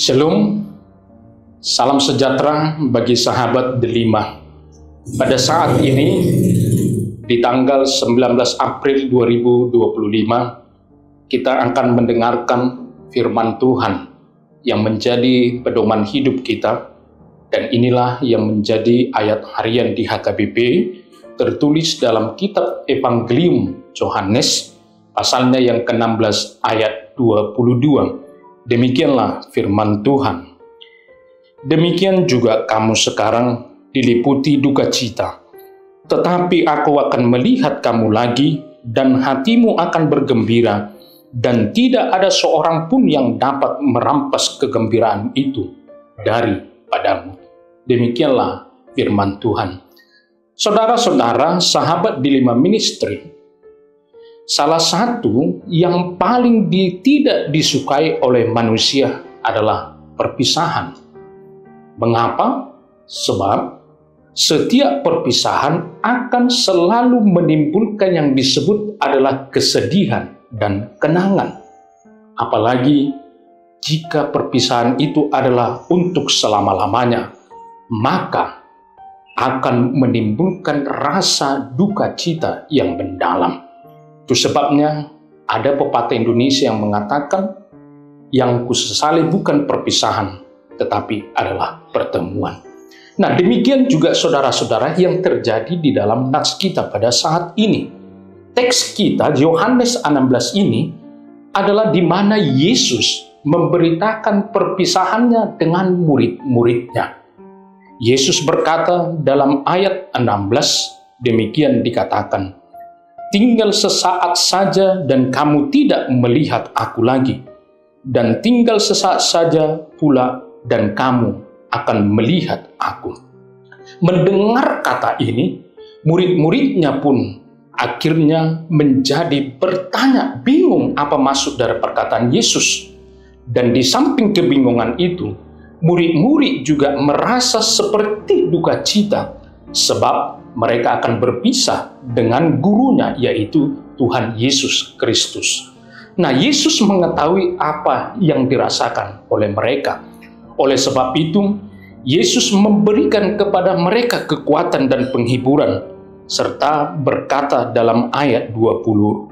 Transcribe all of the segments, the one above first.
Shalom, salam sejahtera bagi sahabat Delima. Pada saat ini, di tanggal 19 April 2025, kita akan mendengarkan firman Tuhan yang menjadi pedoman hidup kita, dan inilah yang menjadi ayat harian di HKBP, tertulis dalam kitab Evangelium Yohanes, pasalnya yang ke-16 ayat 22. Demikianlah firman Tuhan. Demikian juga kamu sekarang diliputi duka cita, tetapi aku akan melihat kamu lagi, dan hatimu akan bergembira, dan tidak ada seorang pun yang dapat merampas kegembiraan itu daripadamu. Demikianlah firman Tuhan. Saudara-saudara, sahabat Delima Ministry, salah satu yang paling tidak disukai oleh manusia adalah perpisahan. Mengapa? Sebab setiap perpisahan akan selalu menimbulkan yang disebut adalah kesedihan dan kenangan. Apalagi jika perpisahan itu adalah untuk selama-lamanya, maka akan menimbulkan rasa duka cita yang mendalam. Itu sebabnya ada pepatah Indonesia yang mengatakan, yang kusesali bukan perpisahan, tetapi adalah pertemuan. Nah, demikian juga saudara-saudara yang terjadi di dalam nats kita pada saat ini. Teks kita, Yohanes 16 ini, adalah di mana Yesus memberitakan perpisahannya dengan murid-muridnya. Yesus berkata dalam ayat 16, demikian dikatakan, "Tinggal sesaat saja dan kamu tidak melihat aku lagi, dan tinggal sesaat saja pula dan kamu akan melihat aku." Mendengar kata ini, murid-muridnya pun akhirnya menjadi bertanya, bingung apa maksud dari perkataan Yesus. Dan di samping kebingungan itu, murid-murid juga merasa seperti duka cita, sebab mereka akan berpisah dengan gurunya, yaitu Tuhan Yesus Kristus. Nah, Yesus mengetahui apa yang dirasakan oleh mereka. Oleh sebab itu, Yesus memberikan kepada mereka kekuatan dan penghiburan, serta berkata dalam ayat 20,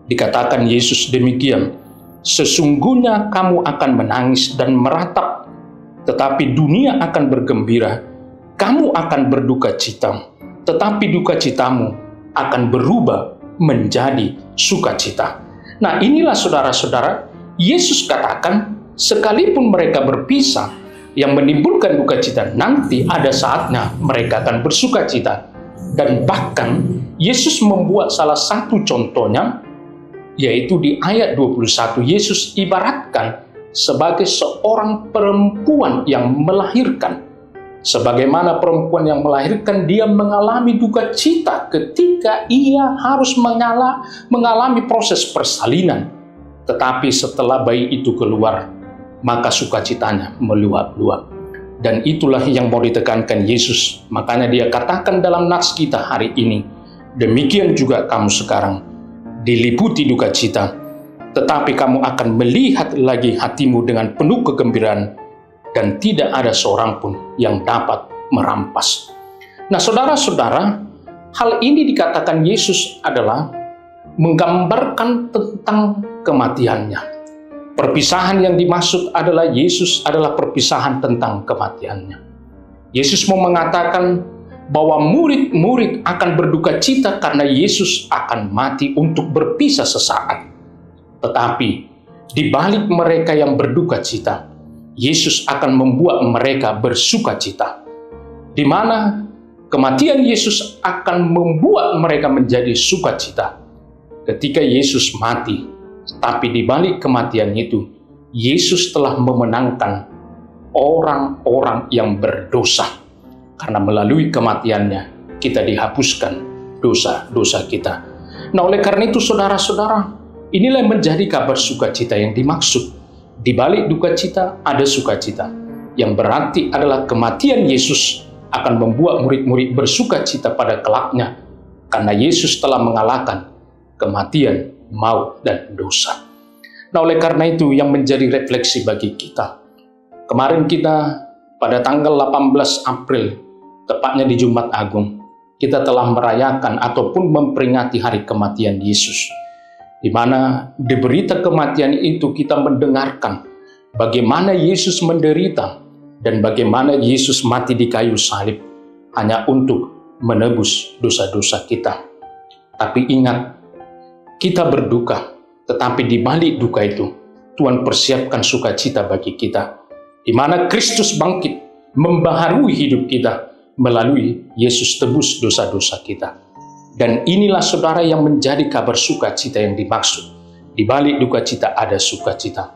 dikatakan Yesus demikian, "Sesungguhnya kamu akan menangis dan meratap, tetapi dunia akan bergembira. Kamu akan berduka cita, tetapi duka citamu akan berubah menjadi sukacita." Nah, inilah saudara-saudara, Yesus katakan, sekalipun mereka berpisah, yang menimbulkan duka cita, nanti ada saatnya mereka akan bersukacita. Dan bahkan Yesus membuat salah satu contohnya, yaitu di ayat 21, Yesus ibaratkan sebagai seorang perempuan yang melahirkan. Sebagaimana perempuan yang melahirkan, dia mengalami duka cita ketika ia harus mengalami proses persalinan. Tetapi setelah bayi itu keluar, maka sukacitanya meluap-luap. Dan itulah yang mau ditekankan Yesus. Makanya dia katakan dalam nats kita hari ini, "Demikian juga kamu sekarang diliputi duka cita, tetapi kamu akan melihat lagi hatimu dengan penuh kegembiraan, dan tidak ada seorang pun yang dapat merampas." Nah, saudara-saudara, hal ini dikatakan Yesus adalah menggambarkan tentang kematiannya. Perpisahan yang dimaksud adalah Yesus adalah perpisahan tentang kematiannya. Yesus mau mengatakan bahwa murid-murid akan berduka cita karena Yesus akan mati untuk berpisah sesaat. Tetapi di balik mereka yang berduka cita, Yesus akan membuat mereka bersuka cita, di mana kematian Yesus akan membuat mereka menjadi sukacita. Ketika Yesus mati, tapi di balik kematian itu, Yesus telah memenangkan orang-orang yang berdosa. Karena melalui kematiannya, kita dihapuskan dosa-dosa kita. Nah, oleh karena itu, saudara-saudara, inilah yang menjadi kabar sukacita yang dimaksud. Di balik duka cita ada sukacita, yang berarti adalah kematian Yesus akan membuat murid-murid bersukacita pada kelaknya, karena Yesus telah mengalahkan kematian, maut, dan dosa. Nah, oleh karena itu yang menjadi refleksi bagi kita, Kemarin kita pada tanggal 18 April, tepatnya di Jumat Agung, kita telah merayakan ataupun memperingati hari kematian Yesus. Di mana di berita kematian itu kita mendengarkan bagaimana Yesus menderita dan bagaimana Yesus mati di kayu salib hanya untuk menebus dosa-dosa kita. Tapi ingat, kita berduka, tetapi di balik duka itu Tuhan persiapkan sukacita bagi kita, di mana Kristus bangkit membaharui hidup kita melalui Yesus tebus dosa-dosa kita. Dan inilah saudara yang menjadi kabar sukacita yang dimaksud. Di balik duka cita ada sukacita.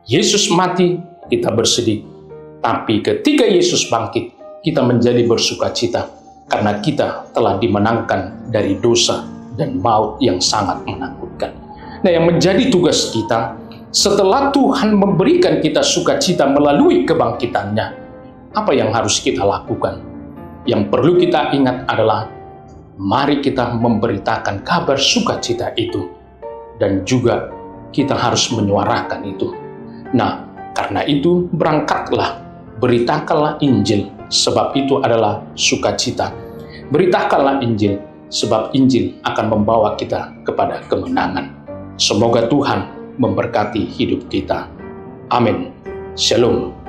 Yesus mati, kita bersedih. Tapi ketika Yesus bangkit, kita menjadi bersukacita karena kita telah dimenangkan dari dosa dan maut yang sangat menakutkan. Nah, yang menjadi tugas kita, setelah Tuhan memberikan kita sukacita melalui kebangkitannya, apa yang harus kita lakukan? Yang perlu kita ingat adalah, mari kita memberitakan kabar sukacita itu, dan juga kita harus menyuarakan itu. Nah, karena itu berangkatlah, beritakanlah Injil, sebab itu adalah sukacita. Beritakanlah Injil, sebab Injil akan membawa kita kepada kemenangan. Semoga Tuhan memberkati hidup kita. Amin. Shalom.